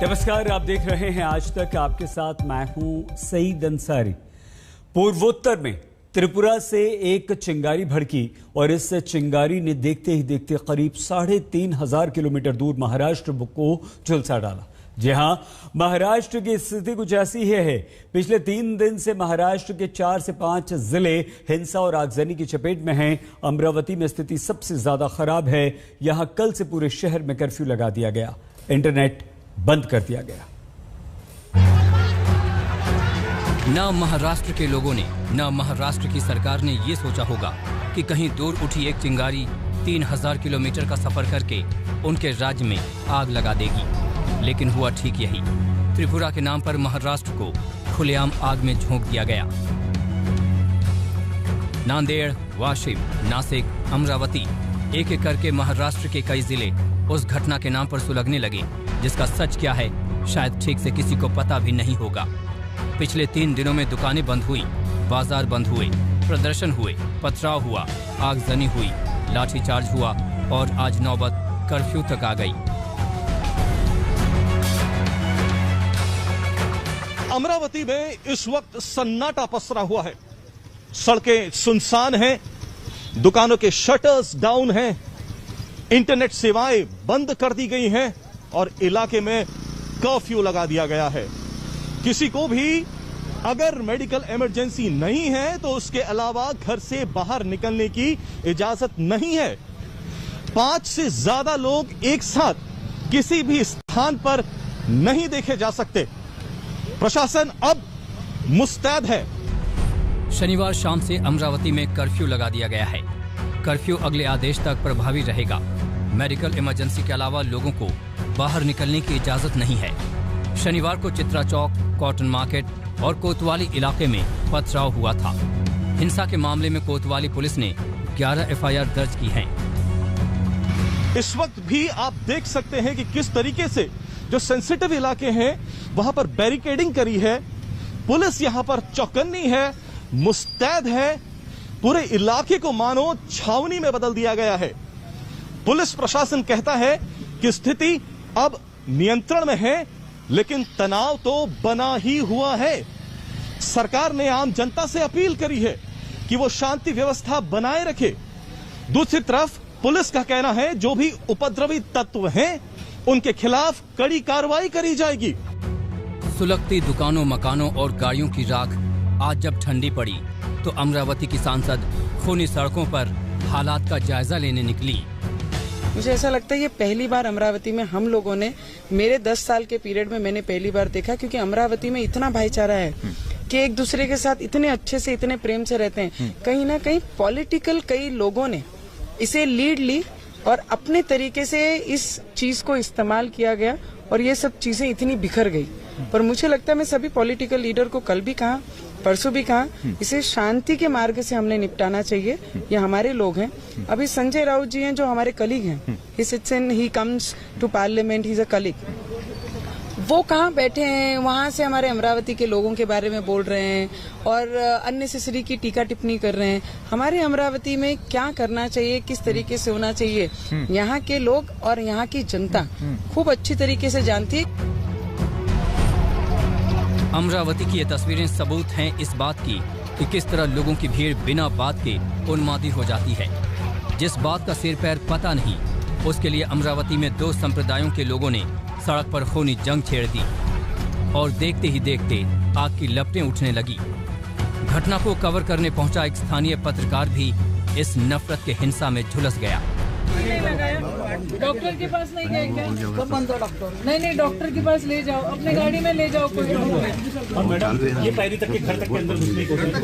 नमस्कार, आप देख रहे हैं आज तक। आपके साथ मैं हूं सईद अंसारी। पूर्वोत्तर में त्रिपुरा से एक चिंगारी भड़की और इस चिंगारी ने देखते ही देखते करीब 3,500 किलोमीटर दूर महाराष्ट्र को झुलसा डाला। जी हां, महाराष्ट्र की स्थिति कुछ ऐसी ही है। पिछले 3 दिन से महाराष्ट्र के 4 से 5 जिले हिंसा और आगजनी की चपेट में हैं। अमरावती में स्थिति सबसे ज्यादा खराब है। यहां कल से पूरे शहर में कर्फ्यू लगा दिया गया, इंटरनेट बंद कर दिया गया। न महाराष्ट्र के लोगों ने, न महाराष्ट्र की सरकार ने ये सोचा होगा कि कहीं दूर उठी एक चिंगारी 3,000 किलोमीटर का सफर करके उनके राज्य में आग लगा देगी। लेकिन हुआ ठीक यही। त्रिपुरा के नाम पर महाराष्ट्र को खुलेआम आग में झोंक दिया गया। नांदेड़, वाशिम, नासिक, अमरावती, एक एक करके महाराष्ट्र के कई जिले उस घटना के नाम पर सुलगने लगे, जिसका सच क्या है शायद ठीक से किसी को पता भी नहीं होगा। पिछले 3 दिनों में दुकानें बंद हुई, बाजार बंद हुए, प्रदर्शन हुए, पथराव हुआ, आगजनी हुई, लाठीचार्ज हुआ और आज नौबत कर्फ्यू तक आ गई। अमरावती में इस वक्त सन्नाटा पसरा हुआ है। सड़कें सुनसान हैं, दुकानों के शटर्स डाउन हैं, इंटरनेट सेवाएं बंद कर दी गई हैं और इलाके में कर्फ्यू लगा दिया गया है। किसी को भी अगर मेडिकल इमरजेंसी नहीं है तो उसके अलावा घर से बाहर निकलने की इजाजत नहीं है। 5 से ज्यादा लोग एक साथ किसी भी स्थान पर नहीं देखे जा सकते। प्रशासन अब मुस्तैद है। शनिवार शाम से अमरावती में कर्फ्यू लगा दिया गया है। कर्फ्यू अगले आदेश तक प्रभावी रहेगा। मेडिकल इमरजेंसी के अलावा लोगों को बाहर निकलने की इजाजत नहीं है। शनिवार को चित्रा चौक, कॉटन मार्केट और कोतवाली इलाके में पथराव हुआ था। हिंसा के मामले में कोतवाली पुलिस ने 11 एफआईआर दर्ज की हैं। इस वक्त भी आप देख सकते हैं कि किस तरीके से जो सेंसिटिव इलाके हैं वहां पर बैरिकेडिंग करी है। पुलिस यहां पर चौकन्नी है, मुस्तैद है। पूरे इलाके को मानो छावनी में बदल दिया गया है। पुलिस प्रशासन कहता है कि स्थिति अब नियंत्रण में है, लेकिन तनाव तो बना ही हुआ है। सरकार ने आम जनता से अपील करी है कि वो शांति व्यवस्था बनाए रखे। दूसरी तरफ पुलिस का कहना है जो भी उपद्रवी तत्व हैं उनके खिलाफ कड़ी कार्रवाई करी जाएगी। सुलगती दुकानों, मकानों और गाड़ियों की राख आज जब ठंडी पड़ी तो अमरावती की सांसद खूनी सड़कों पर हालात का जायजा लेने निकली। मुझे ऐसा लगता है ये पहली बार अमरावती में हम लोगों ने, मेरे 10 साल के पीरियड में मैंने पहली बार देखा, क्योंकि अमरावती में इतना भाईचारा है कि एक दूसरे के साथ इतने अच्छे से, इतने प्रेम से रहते हैं। कहीं ना कहीं पॉलिटिकल कई लोगों ने इसे लीड ली और अपने तरीके से इस चीज को इस्तेमाल किया गया और ये सब चीजें इतनी बिखर गई। पर मुझे लगता है मैं सभी पॉलिटिकल लीडर को कल भी कहा, परसों भी कहा, इसे शांति के मार्ग से हमने निपटाना चाहिए। ये हमारे लोग हैं। अभी संजय राउत जी हैं जो हमारे कलीग हैं, he comes to parliament, he is a colleague. वो कहाँ बैठे हैं, वहां से हमारे अमरावती के लोगों के बारे में बोल रहे हैं और अननेसेसरी की टीका टिप्पणी कर रहे हैं। हमारे अमरावती में क्या करना चाहिए, किस तरीके से होना चाहिए, यहाँ के लोग और यहाँ की जनता खूब अच्छी तरीके से जानती है। अमरावती की ये तस्वीरें सबूत हैं इस बात की कि किस तरह लोगों की भीड़ बिना बात के उन्मादी हो जाती है। जिस बात का सिर पैर पता नहीं, उसके लिए अमरावती में 2 संप्रदायों के लोगों ने सड़क पर खूनी जंग छेड़ दी और देखते ही देखते आग की लपटें उठने लगी। घटना को कवर करने पहुंचा एक स्थानीय पत्रकार भी इस नफरत के हिंसा में झुलस गया। डॉक्टर के पास नहीं गए क्या? नहीं, डॉक्टर के पास ले जाओ, अपने गाड़ी में ले जाओ। कोई ये पैरी तक के घर तक के अंदर घुसने की कोशिश।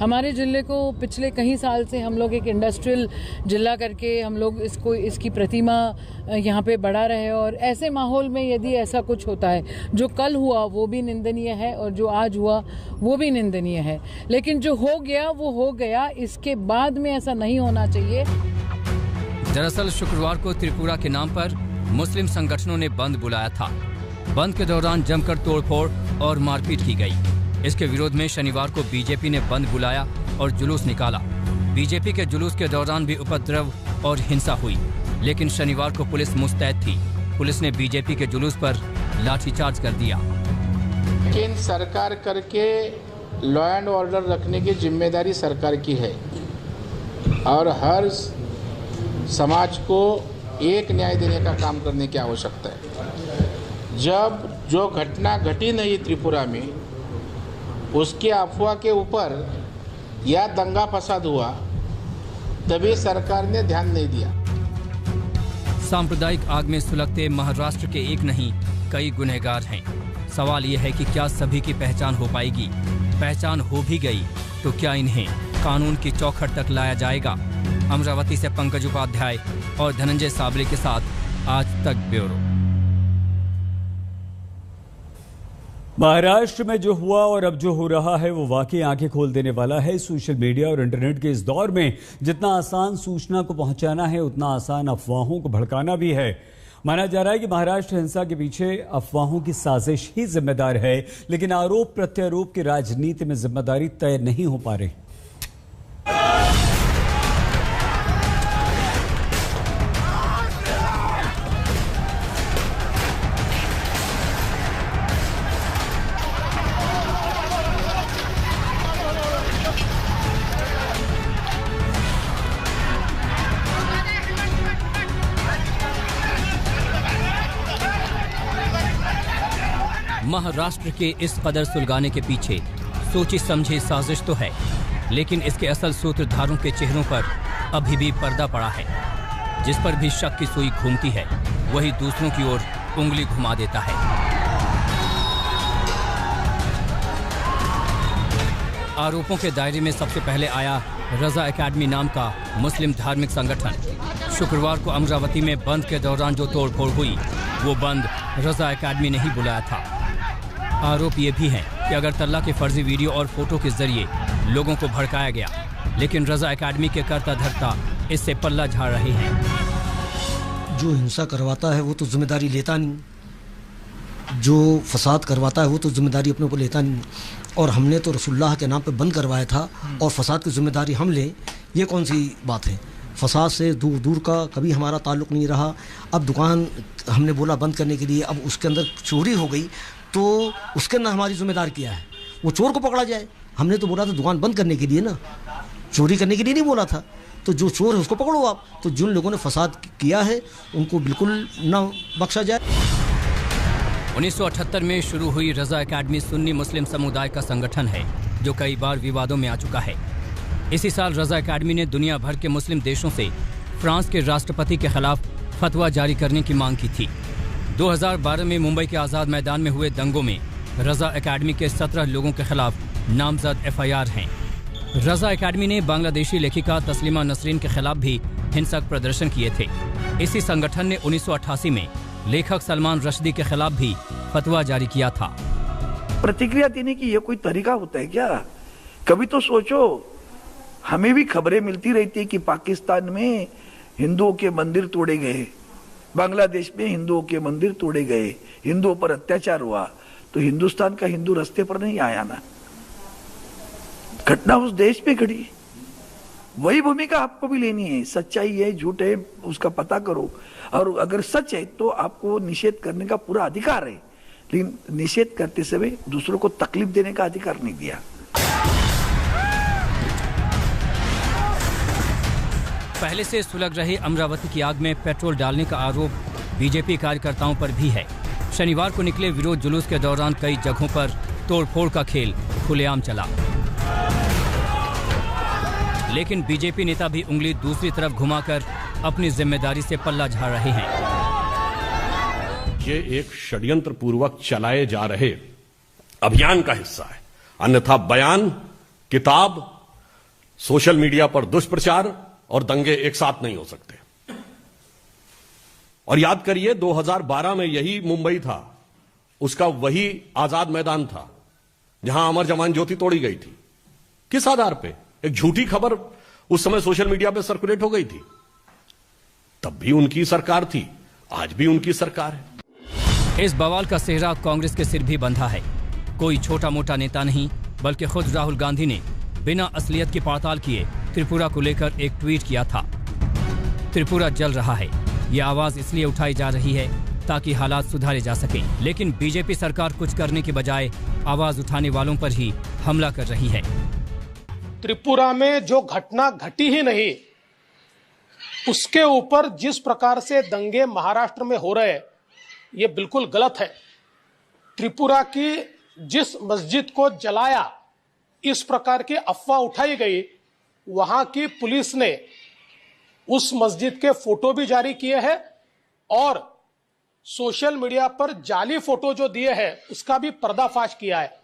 हमारे जिले को पिछले कई साल से हम लोग एक इंडस्ट्रियल जिला करके हम लोग इसकी प्रतिमा यहाँ पे बढ़ा रहे हैं और ऐसे माहौल में यदि ऐसा कुछ होता है, जो कल हुआ वो भी निंदनीय है और जो आज हुआ वो भी निंदनीय है। लेकिन जो हो गया वो हो गया, इसके बाद में ऐसा नहीं होना चाहिए। दरअसल शुक्रवार को त्रिपुरा के नाम पर मुस्लिम संगठनों ने बंद बुलाया था। बंद के दौरान जमकर तोड़फोड़ और मारपीट की गई। इसके विरोध में शनिवार को बीजेपी ने बंद बुलाया और जुलूस निकाला। बीजेपी के जुलूस के दौरान भी उपद्रव और हिंसा हुई, लेकिन शनिवार को पुलिस मुस्तैद थी। पुलिस ने बीजेपी के जुलूस पर लाठीचार्ज कर दिया। लेकिन सरकार करके लॉ एंड ऑर्डर रखने की जिम्मेदारी सरकार की है और हर समाज को एक न्याय देने का काम करने की आवश्यकता है। जब जो घटना घटी नहीं त्रिपुरा में, उसकी अफवाह के ऊपर या दंगा फसाद हुआ, तभी सरकार ने ध्यान नहीं दिया। सांप्रदायिक आग में सुलगते महाराष्ट्र के एक नहीं कई गुनहगार हैं। सवाल यह है कि क्या सभी की पहचान हो पाएगी? पहचान हो भी गई तो क्या इन्हें कानून की चौखट तक लाया जाएगा? अमरावती से पंकज उपाध्याय और धनंजय साबले के साथ आज तक ब्यूरो। महाराष्ट्र में जो हुआ और अब जो हो रहा है वो वाकई आंखें खोल देने वाला है। सोशल मीडिया और इंटरनेट के इस दौर में जितना आसान सूचना को पहुंचाना है, उतना आसान अफवाहों को भड़काना भी है। माना जा रहा है कि महाराष्ट्र हिंसा के पीछे अफवाहों की साजिश ही जिम्मेदार है, लेकिन आरोप प्रत्यारोप की राजनीति में जिम्मेदारी तय नहीं हो पा रही। महाराष्ट्र के इस कदर सुलगाने के पीछे सोची समझी साजिश तो है, लेकिन इसके असल सूत्रधारों के चेहरों पर अभी भी पर्दा पड़ा है। जिस पर भी शक की सुई घूमती है, वही दूसरों की ओर उंगली घुमा देता है। आरोपों के दायरे में सबसे पहले आया रजा एकेडमी नाम का मुस्लिम धार्मिक संगठन। शुक्रवार को अमरावती में बंद के दौरान जो तोड़फोड़ हुई, वो बंद रजा एकेडमी ने ही बुलाया था। आरोप ये भी है कि अगरतला के फर्जी वीडियो और फोटो के जरिए लोगों को भड़काया गया, लेकिन रजा एकेडमी के कर्ता धर्ता इससे पल्ला झाड़ रहे हैं। जो हिंसा करवाता है वो तो जिम्मेदारी लेता नहीं, जो फसाद करवाता है वो तो जिम्मेदारी अपने ऊपर लेता नहीं। और हमने तो रसूलुल्लाह के नाम पे बंद करवाया था और फसाद की जिम्मेदारी हम लें, ये कौन सी बात है? फसाद से दूर दूर का कभी हमारा ताल्लुक़ नहीं रहा। अब दुकान हमने बोला बंद करने के लिए, अब उसके अंदर चोरी हो गई तो उसके अंदर हमारी जिम्मेदार क्या है? वो चोर को पकड़ा जाए। हमने तो बोला था दुकान बंद करने के लिए ना, चोरी करने के लिए नहीं बोला था। तो जो चोर है उसको पकड़ो आप। तो जिन लोगों ने फसाद किया है उनको बिल्कुल ना बख्शा जाए। 1978 में शुरू हुई रजा एकेडमी सुन्नी मुस्लिम समुदाय का संगठन है, जो कई बार विवादों में आ चुका है। इसी साल रजा एकेडमी ने दुनिया भर के मुस्लिम देशों से फ्रांस के राष्ट्रपति के खिलाफ फतवा जारी करने की मांग की थी। 2012 में मुंबई के आज़ाद मैदान में हुए दंगों में रजा एकेडमी के 17 लोगों के खिलाफ नामजद FIR हैं। रजा एकेडमी ने बांग्लादेशी लेखिका तस्लीमा नसरीन के खिलाफ भी हिंसक प्रदर्शन किए थे। इसी संगठन ने 1988 में लेखक सलमान रश्दी के खिलाफ भी फतवा जारी किया था। प्रतिक्रिया देने की ये कोई तरीका होता है क्या? कभी तो सोचो। हमें भी खबरें मिलती रहती है कि पाकिस्तान में हिंदुओं के मंदिर तोड़े गए, बांग्लादेश में हिंदुओं के मंदिर तोड़े गए, हिंदुओं पर अत्याचार हुआ, तो हिंदुस्तान का हिंदू रास्ते पर नहीं आया ना। घटना उस देश में घटी, वही भूमिका आपको भी लेनी है। सच्चाई है झूठ है उसका पता करो, और अगर सच है तो आपको निषेध करने का पूरा अधिकार है, लेकिन निषेध करते समय दूसरों को तकलीफ देने का अधिकार नहीं दिया। पहले से सुलग रहे अमरावती की आग में पेट्रोल डालने का आरोप बीजेपी कार्यकर्ताओं पर भी है। शनिवार को निकले विरोध जुलूस के दौरान कई जगहों पर तोड़फोड़ का खेल खुलेआम चला, लेकिन बीजेपी नेता भी उंगली दूसरी तरफ घुमाकर अपनी जिम्मेदारी से पल्ला झाड़ रहे हैं। ये एक षड्यंत्र पूर्वक चलाए जा रहे अभियान का हिस्सा है। अन्यथा बयान, किताब, सोशल मीडिया पर दुष्प्रचार और दंगे एक साथ नहीं हो सकते। और याद करिए 2012 में यही मुंबई था, उसका वही आजाद मैदान था जहां अमर जवान ज्योति तोड़ी गई थी। किस आधार पे? एक झूठी खबर उस समय सोशल मीडिया पे सर्कुलेट हो गई थी। तब भी उनकी सरकार थी, आज भी उनकी सरकार है। इस बवाल का सेहरा कांग्रेस के सिर भी बंधा है। कोई छोटा मोटा नेता नहीं, बल्कि खुद राहुल गांधी ने बिना असलियत की पड़ताल किए त्रिपुरा को लेकर एक ट्वीट किया था। त्रिपुरा जल रहा है, यह आवाज इसलिए उठाई जा रही है ताकि हालात सुधारे जा सकें। लेकिन बीजेपी सरकार कुछ करने के बजाय आवाज उठाने वालों पर ही हमला कर रही है। त्रिपुरा में जो घटना घटी ही नहीं, उसके ऊपर जिस प्रकार से दंगे महाराष्ट्र में हो रहे हैं, ये बिल्कुल गलत है। त्रिपुरा की जिस मस्जिद को जलाया, इस प्रकार की अफवाह उठाई गई, वहां की पुलिस ने उस मस्जिद के फोटो भी जारी किए हैं और सोशल मीडिया पर जाली फोटो जो दिए हैं उसका भी पर्दाफाश किया है।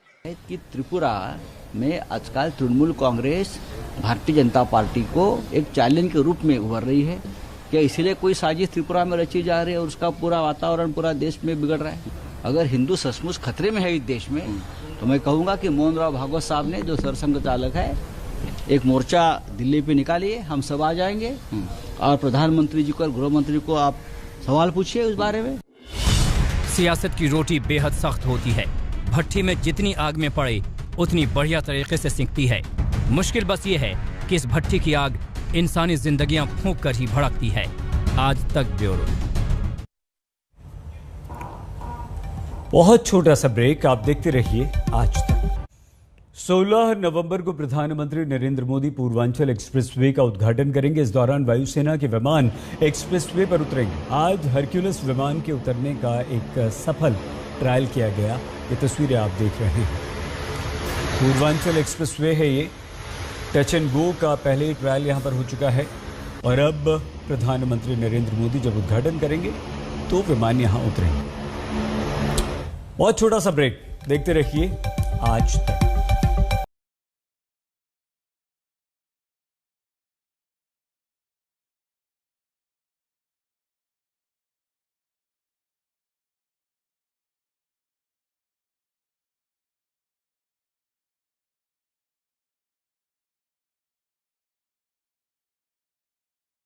कि त्रिपुरा में आजकल तृणमूल कांग्रेस भारतीय जनता पार्टी को एक चैलेंज के रूप में उभर रही है। क्या इसीलिए कोई साजिश त्रिपुरा में रची जा रही है और उसका पूरा वातावरण पूरा देश में बिगड़ रहा है? अगर हिंदू सचमुच खतरे में है इस देश में, तो मैं कहूँगा कि मोहन राव भागवत साहब ने, जो सरसंघ चालक है, एक मोर्चा दिल्ली पे निकालिए, हम सब आ जाएंगे और प्रधानमंत्री जी को और गृह मंत्री को आप सवाल पूछिए उस बारे में। सियासत की रोटी बेहद सख्त होती है। भट्टी में जितनी आग में पड़े उतनी बढ़िया तरीके से सिंकती है। मुश्किल बस ये है कि इस भट्टी की आग इंसानी जिंदगियां फूंक कर ही भड़कती है। आज तक ब्यूरो। बहुत छोटा सा ब्रेक, आप देखते रहिए आज तक। 16 नवंबर को प्रधानमंत्री नरेंद्र मोदी पूर्वांचल एक्सप्रेसवे का उद्घाटन करेंगे। इस दौरान वायुसेना के विमान एक्सप्रेसवे पर उतरेंगे। आज हरक्यूलिस विमान के उतरने का एक सफल ट्रायल किया गया। ये तस्वीरें आप देख रहे हैं। पूर्वांचल एक्सप्रेसवे है ये। टच एंड गो का पहले ट्रायल यहाँ पर हो चुका है और अब प्रधानमंत्री नरेंद्र मोदी जब उद्घाटन करेंगे तो विमान यहाँ उतरेंगे। बहुत छोटा सा ब्रेक, देखते रहिए आज तक।